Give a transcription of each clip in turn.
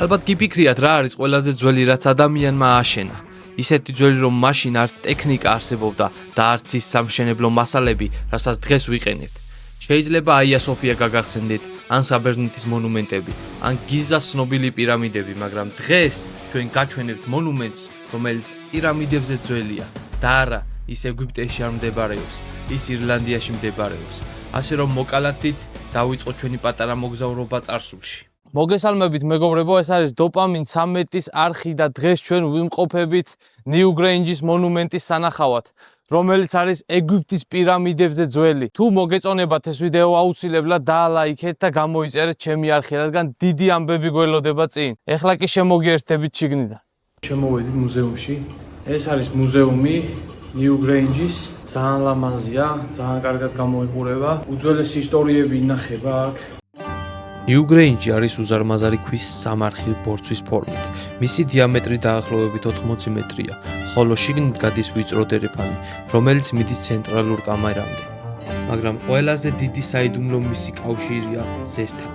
ალბათ გიფიქრიათ რა არის ყველაზე ძველი რაც ადამიანმა ააშენა. ისეთი ძველი რომ მაშინ არც ტექნიკა არსებობდა და არც ის სამშენებლო მასალები, რასაც დღეს ვიყენებთ. შეიძლება აია სოფია გაგახსენდეთ, ან საბერძნეთის მონუმენტები, ან გიზას ცნობილი პირამიდები, მაგრამ დღეს ჩვენ გაჩვენებთ მონუმენტს, რომელიც პირამიდებზე ძველია და არა ის ეგვიპტეში არ მდებარეობს, ის ირლანდიაში მდებარეობს. ასე რომ მოკალათით დავიწყოთ ჩვენი პატარა მოგზაურობა წარსულში. მოგესალმებით მეგობრებო, ეს არის დოპამინ 13-ის არხი და დღეს ჩვენ ვიმყოფებით ნიუგრეინჯის მონუმენტის სანახავად, რომელიც არის ეგვიპტის პირამიდებზე ძველი. თუ მოგეწონებათ ეს ვიდეო, აუცილებლად დაალაიქეთ და გამოიწერეთ ჩემი არხი, რადგან დიდი ამბები გველოდება წინ. ეხლა კი შემოგიერთდებით შიგნიდან. შემოვედით მუზეუმში. ეს არის მუზეუმი ნიუგრეინჯის, ძალიან ლამაზია, ძალიან კარგად გამოიყურება. უძველესი ისტორიები ინახება აქ. ნიუგრეინჯი არის უზარმაზარი ქვის სამარხი ბორცვის ფორმით. მისი დიამეტრი დაახლოებით 80 მეტრია, ხოლო შიგნით გადის ვიწრო დერეფანი, რომელიც მიდის ცენტრალურ კამერამდე. მაგრამ ყველაზე დიდი საიდუმლო მისი კავშირია ზესთან.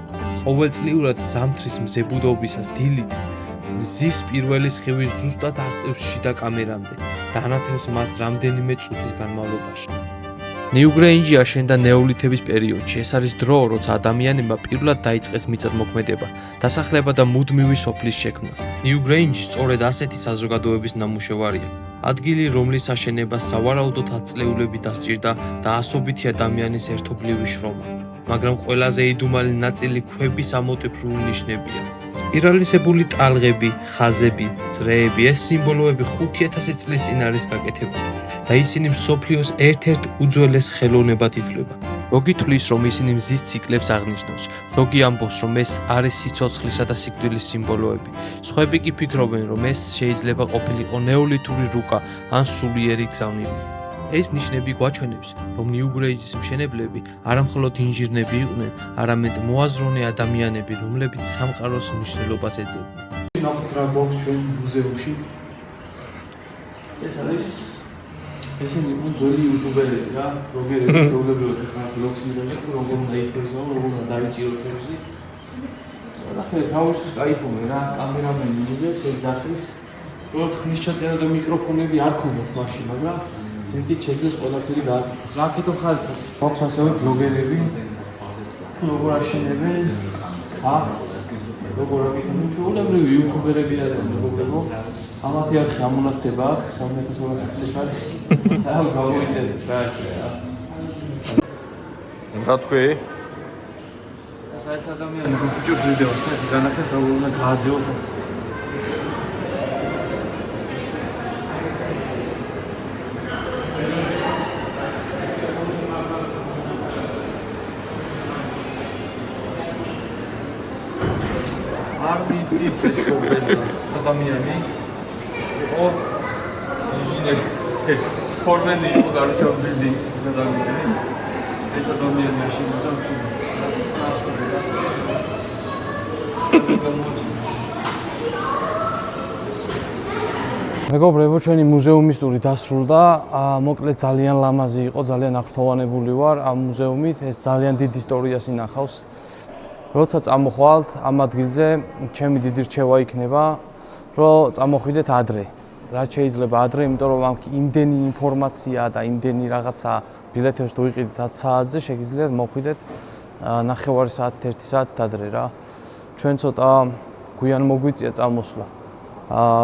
ყოველწლიურად ზამთრის მზებუდობისას დილით მზის პირველი სხივი ზუსტად აღწევს შიდა კამერამდე და ანათებს მას რამდენიმე წუთის განმავლობაში. ნიუგრეინჯი აშენდა ნეოლითების პერიოდში. ეს არის დრო, როცა ადამიანებმა პირველად დაიწყეს მიწათმოქმედება, დასახლება და მუდმივი სოფლის შექმნა. ნიუგრეინჯი სწორედ ასეთი საზოგადოების ნამუშევარია. ადგილი, რომლის აშენებას სავარაუდოდ ათწლეულები დასჭირდა და ასობითი ადამიანის ერთობლივი შრომა. მაგრამ ყველაზე იდუმალი ნაწილი ქვების ამოტვიფრული ნიშნებია. სპირალიზებული ტალღები, ხაზები, წრეები, ეს სიმბოლოები 5000 წლის წინ არის გაკეთებული და ისინი მსოფლიოს ერთ-ერთ უძველეს ხელოვნებად ითვლება. ზოგი თვლის, რომ ისინი მზის ციკლებს აღნიშნავს, ზოგი ამბობს, რომ ეს არის სიცოცხლისა და სიკვდილის სიმბოლოები. სხვები კი ფიქრობენ, რომ ეს შეიძლება ყოფილიყო ნეოლითური რუკა ან სულიერი გზავნილი. ეს ნიშნები გვაჩვენებს, რომ ნიუგრეინჯის მშენებლები არამხოლოდ ინჟინრები იყვნენ, არამედ მოაზროვნე ადამიანები, რომლებიც სამყაროს მნიშვნელობას ეძებდნენ. ნახოთ რა გვაქვს ჩვენ მუზეუმში. ეს არის ესენი იყო ძველი იუთუბერები რა, ბლოგერები, ჩვეულებრივად ხა ბლოგს იღებენ, როგორ უნდა ითქვისო, როგორ უნდა დაიჭიროთ ეს. ნახე, თავისთვის кайფობენ რა, კამერამენი იღებს ეს ძახის. რომ ხმის ჩაწერა და მიკროფონები არ ქონდათ მაშინ, მაგრამ ერთი შეძლეს ყველაფერი გააკეთეს. რა აქეთო ხარისას. გვაქვს ასევე ბლოგერები, როგორ აშენებენ სახლს, როგორ აკეთებენ ჩვეულებრივი იუთუბერები არიან მეგობრებო. ამათი არხი ამონათდება აქ 3200 წლის არის. და გამოიწერეთ რა ეს რა. რა თქვი? ახლა ეს ადამიანი გიჭირს ვიდეოს და განახეთ როგორ უნდა გააძევოთ. ის შობელა ადამიანი იყო ინჟინერი ფორმენი იყო გარჩევილი ადამიანი ეს ადამიანი აშენებდა მეგობრებო, ჩვენი მუზეუმის ტური დასრულდა. მოკლედ ძალიან ლამაზი იყო, ძალიან აღფრთოვანებული ვარ ამ მუზეუმით. ეს ძალიან დიდ ისტორიას ინახავს. როცა წამოხვალთ ამ ადგილზე, ჩემი დიდი რჩევა იქნება, რომ წამოხვიდეთ ადრე. რაც შეიძლება ადრე, იმიტომ რომ ამ იმდენი ინფორმაცია და იმდენი რაღაცა ბილეთებს თუ ვიყიდით 10 საათზე, შეგიძლიათ მოხვიდეთ 9 საათით 1 საათით ადრე რა. ჩვენ ცოტა გვიან მოგვიწია წამოსვლა.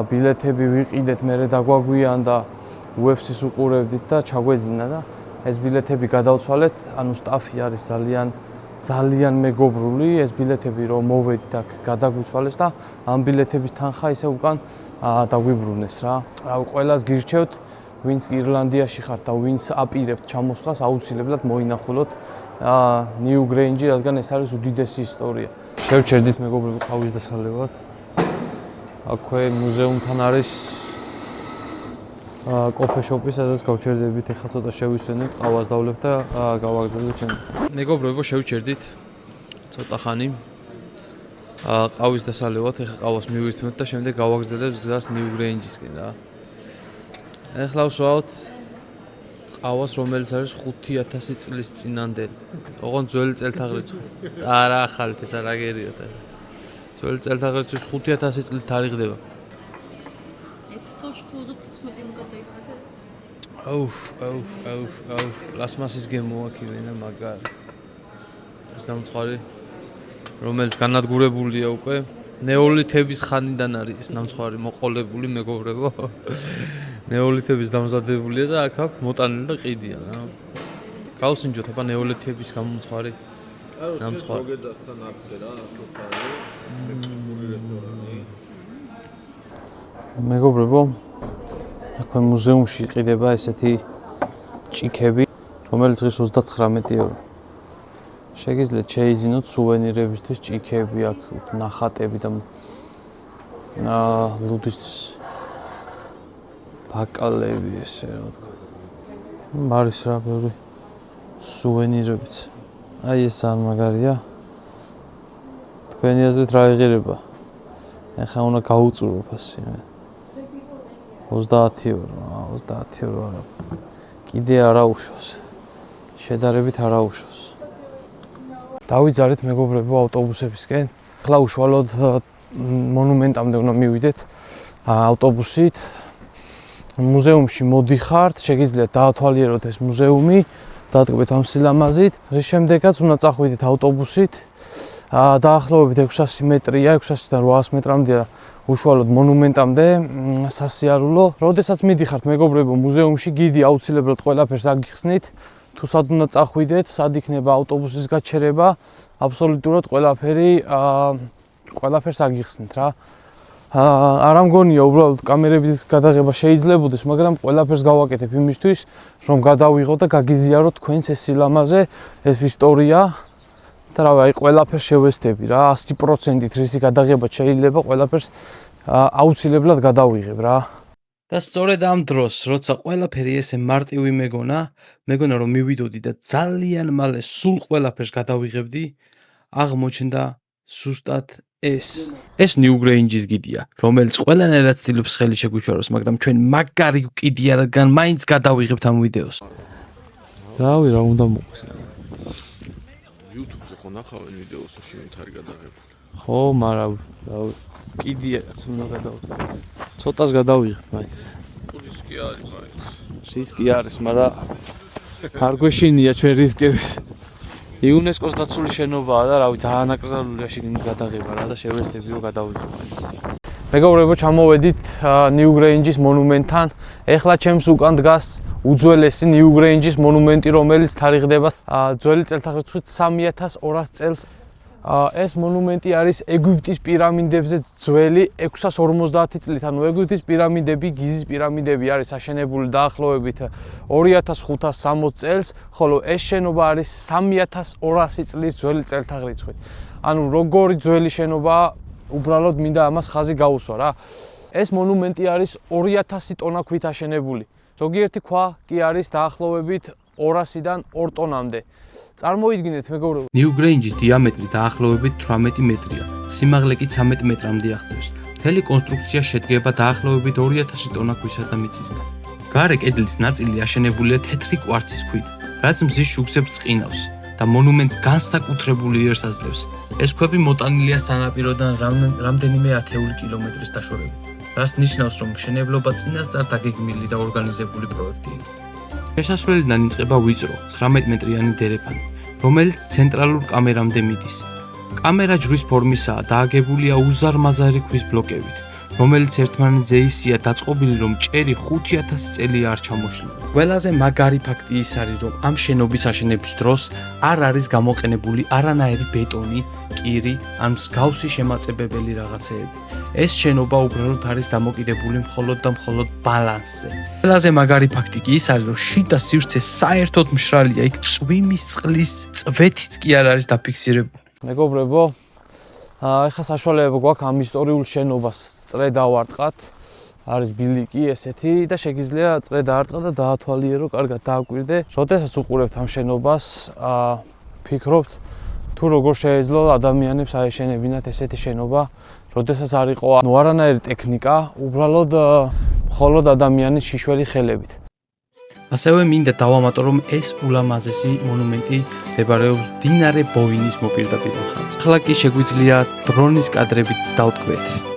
ბილეთები ვიყიდეთ, მერე დაგვაგვიან და UFC-ს უყურებდით და ჩაგვეძინა და ეს ბილეთები გადავცვალეთ, ანუ სტაფი არის ძალიან მეგობრული, ეს ბილეთები რომ მოვედით აქ გადაგვიცვალეს და ამ ბილეთების თანხა ისე უკან დაგვიბრუნეს რა. ყველას გირჩევთ, ვინც ირლანდიაში ხართ და ვინც აპირებთ ჩამოსვლას, აუცილებლად მოინახულოთ ნიუგრეინჯი, რადგან ეს არის უდიდესი ისტორია. შევჩერდით მეგობრებო ყავის დასალებად. აქვე მუზეუმთან არის კოფე-შოპი, სადაც გავჩერდებით, ეხლა ცოტა შევისვენებთ, ყავას დავლებთ და გავაგრძელებთ ჩემ. მეგობრებო, შევჩერდით ცოტა ხანი. ყავის დასალევად, ეხლა ყავას მივირთმევთ და შემდეგ გავაგრძელებთ გზას ნიუგრეინჯისკენ რა. ეხლა ვსვავთ ყავას, რომელიც არის 5000 წლის წინანდელი. ოღონდ ძველი წელთაღრიცხვა. და არა ახალით, ეს არაგერიოთ. ძველი წელთაღრიცხვის 5000 წლით თარიღდება. 6 წელში თუ 35 გადაიხადე. აუ, პლასმასის გემოა ქილენა მაგარი. ეს ნამცხვარი, რომელიც განადგურებულია უკვე ნეოლითების ხანიდან არის ეს ნამცხვარი მოყოლებული მეგობრებო. ნეოლითების დამზადებულია და აქ აქვს მოტანილი და ყიდია რა. გავსინჯოთ აბა ნეოლითების გამომცხვარი ნამცხვარი. მოგედასთან აფთე რა, სოფარი, მექსიკური რესტორანი. მეგობრებო, აქვე მუზეუმში იყიდება ესეთი ჭიქები, რომელიც ღირს 39 ევრო. შეგიძლიათ შეიძინოთ სუვენირებისთვის ჭიქები, აქ ნახატები და ლუდის ბაკალები ესე რა ვთქვათ. არის რა ბევრი სუვენირებიც. აი ეს არ მაგარია. თქვენი აზრით რა იღირება? ეხლა უნდა გაუწურო ფასი. 30 ევრო, 30 ევრო არა. კიდე არა უშავს. შედარებით არა უშავს. დავიძარეთ მეგობრებო ავტობუსებისკენ. ახლა უშუალოდ მონუმენტამდე უნდა მივიდეთ ავტობუსით. მუზეუმში მოდიხართ, შეგიძლიათ დაათვალიეროთ ეს მუზეუმი, დადგმეთ ამ სილამაზით. რის შემდეგაც უნდა წახვიდეთ ავტობუსით. დაახლოებით 600 მეტრია, 600-დან 800 მეტრამდეა უშუალოდ მონუმენტამდე სასიარულო. როდესაც მიდიხართ მეგობრებო მუზეუმში, გიდი აუცილებლად ყველაფერს აგიხსნით. თუ სად უნდა წახვიდეთ, სად იქნება ავტობუსის გაჩერება, აბსოლუტურად ყველაფერს აგიხსნით რა. არ ამგონია უბრალოდ კამერების გადაღება შეიძლებოდეს, მაგრამ ყველაფერს გავაკეთებ იმისთვის, რომ გადავიღოთ და გაგიზიაროთ თქვენს ეს სილამაზე, ეს ისტორია. და რავი, აი ყველაფერს შევესწრები რა, 100%-ით რისი გადაღება შეიძლება, ყველაფერს აუცილებლად გადავიღებ რა. და სწორედ ამ დროს, როცა ყველაფერი ესე მარტივი მეგონა რომ მივიდოდი და ძალიან მალე სულ ყველაფერს გადავიღებდი, აღმოჩნდა ზუსტად ეს New Grange-ის გიდია, რომელიც ყველანაირად ცდილობს ხელი შეგვიჩვაროს, მაგრამ ჩვენ მაგარი გიდია, რადგან მაინც გადავიღებთ ამ ვიდეოს. რავი, რა უნდა მოყოს. YouTube-ზე ხო ნახავენ ვიდეოს უშინოთ არის გადაღებული. ხო, მაგრამ რავი, კიდია რაც უნდა გადავიღებ. ცოტას გადავიღებ მაინც. რისკი არის მაინც. რისკი არის, მაგრამ არ გვეშინია ჩვენ რისკების. იუნესკოს დაცული შენობაა და რავი, ძალიან აკრძალულია შიგნით გადაღება რა და შევესწრები რომ გადავიღებ მაინც. მეგობრებო, ჩამოვედით New Grange-ის მონუმენტთან. ეხლა ჩემს უკან დგას უძველესი New Grange-ის მონუმენტი, რომელიც თარიღდება ძველი წელთაღრიცხვით 3200 წელს. ეს მონუმენტი არის ეგვიპტის პირამიდებზე ძველი 650 წლით, ანუ ეგვიპტის პირამიდები, გიზის პირამიდები არის აშენებული დაახლოებით 2560 წელს, ხოლო ეს შენობა არის 3200 წლის ძველი წელთაღრიცხვით. ანუ როგორი ძველი შენობაა, უბრალოდ მინდა ამას ხაზი გაუსვა რა. ეს მონუმენტი არის 2000 ტონა ქვით აშენებული. ზოგიერთი ქვა კი არის დაახლოებით 200-დან 2 ტონამდე. წარმოიდგინეთ მეგობრებო, New Grange-ის დიამეტრი დაახლოებით 18 მეტრია, სიმაღლე კი 13 მეტრამდე აღწევს. მთელი კონსტრუქცია შედგება დაახლოებით 2000 ტონა ქვისა და მიწისგან. გარე კედლის ნაწილი აშენებულია თეთრი კვარცის ქვით, რაც მზის შუქებს წყინავს და მონუმენტს განსაკუთრებული იერს აძლევს. ეს ქვები მოტანილია სანაპიროდან რამდენიმე ათეული კილომეტრის დაშორებით, რაც ნიშნავს, რომ მშენებლობა წინასწარ დაგეგმილი და ორგანიზებული პროექტია. შესასვლელიდან იწყება ვიწრო 19 მეტრიანი დერეფანი, რომელიც ცენტრალურ კამერამდე მიდის. კამერა ჯვრის ფორმისაა და აგებულია უზარმაზარი ქვის ბლოკებით, რომელიც ერთმანეთზე ისეა დაწყობილი, რომ ჭერი 5000 წელია არ ჩამოშლება. ყველაზე მაგარი ფაქტი ის არის, რომ ამ შენობის აშენების დროს არ არის გამოყენებული არანაირი ბეტონი, კირი ან მსგავსი შემაწებებელი რაღაცეები. ეს შენობა უბრალოდ არის დამოკიდებული მხოლოდ და მხოლოდ ბალანსზე. ყველაზე მაგარი ფაქტი კი ის არის, რომ შიდა სივრცე საერთოდ მშრალია, იქ წვიმის წყლის წვეთიც კი არ არის დაფიქსირებული. მეგობრებო, ეხლა საშუალება გვაქვს ამ ისტორიულ შენობას წრე დავარტყათ. არის ბილიკი ესეთი და შეგიძლია წრე დაარტყა და დაათვალიერო, კარგად დააკვირდე. როდესაც უყურებთ ამ შენობას, ფიქრობთ თუ როგორ შეიძლება ადამიანებს აეშენებინათ ესეთი შენობა, როდესაც არ იყო არანაირი ტექნიკა, უბრალოდ მხოლოდ ადამიანის შიშველი ხელებით. ასევე მინდა დავამატო, რომ ეს ულამაზესი მონუმენტი მდებარეობს მდინარე ბოინის მოპირდაპირ მხარეს. ახლა კი შეგვიძლია დრონის კადრებით დავტყვეთ.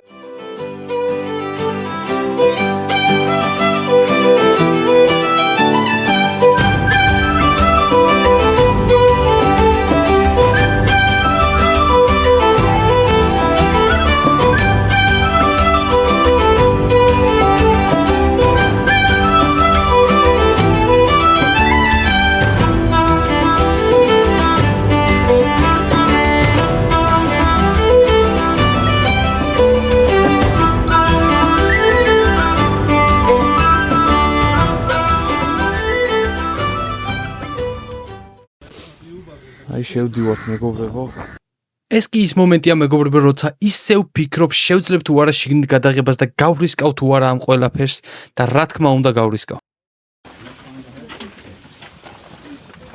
აი შევდივართ მეგობრებო. ეს კი ის მომენტია მეგობრებო, როცა ისევ ფიქრობ შევძლებ თუ არა შიგნით გადაღებას და გავრისკავ თუ არა ამ ყველაფერს და რა თქმა უნდა გავრისკავ.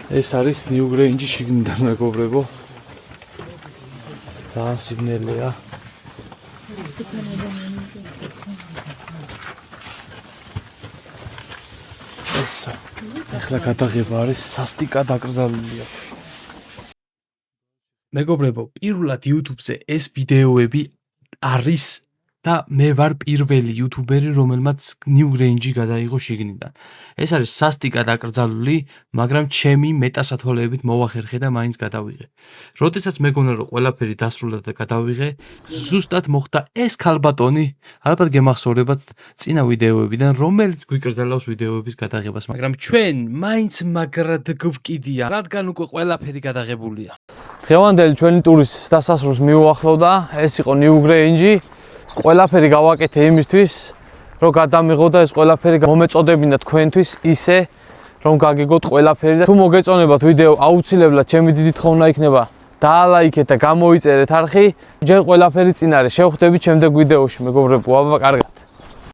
ეს არის New Grange შიგნიდან მეგობრებო. ძალიან სიბნელეა. ახლა გადაღება არის სასტიკად აკრძალულია. მეგობრებო, პირველად YouTube-ზე ეს ვიდეოები არის და მე ვარ პირველი YouTuber-ი, რომელმაც New Grange გადაიღო შიგნიდან. ეს არის სასტიკად აკრძალული, მაგრამ ჩემი მეტასათვალეებით მოვახერხე და მაინც გადავიღე. როდესაც მეგონა რომ ყველაფერი დასრულდა და გადავიღე, ზუსტად მოხდა ეს ქალბატონი, ალბათ გემახსოვრებათ წინა ვიდეოებიდან, რომელიც გვიკრძალავს ვიდეოების გადაღებას, მაგრამ ჩვენ მაინც მაგრად გვკიდია, რადგან უკვე ყველაფერი გადაღებულია. დღევანდელი ჩვენი ტურის დასასრულს მიუახლოვდა, ეს იყო New Grange. ყველაფერი გავაკეთე იმისთვის, რომ გადამიღო და ეს ყველაფერი მომეწოდებინა თქვენთვის ისე, რომ გაგიგოთ ყველაფერი და თუ მოგეწონებათ ვიდეო, აუცილებლად ჩემი დიდი თხოვნა იქნება დაალაიქეთ და გამოიწერეთ არხი. ჯერ ყველაფერი წინ არის. შევხვდებით შემდეგ ვიდეოში, მეგობრებო, აბა კარგად.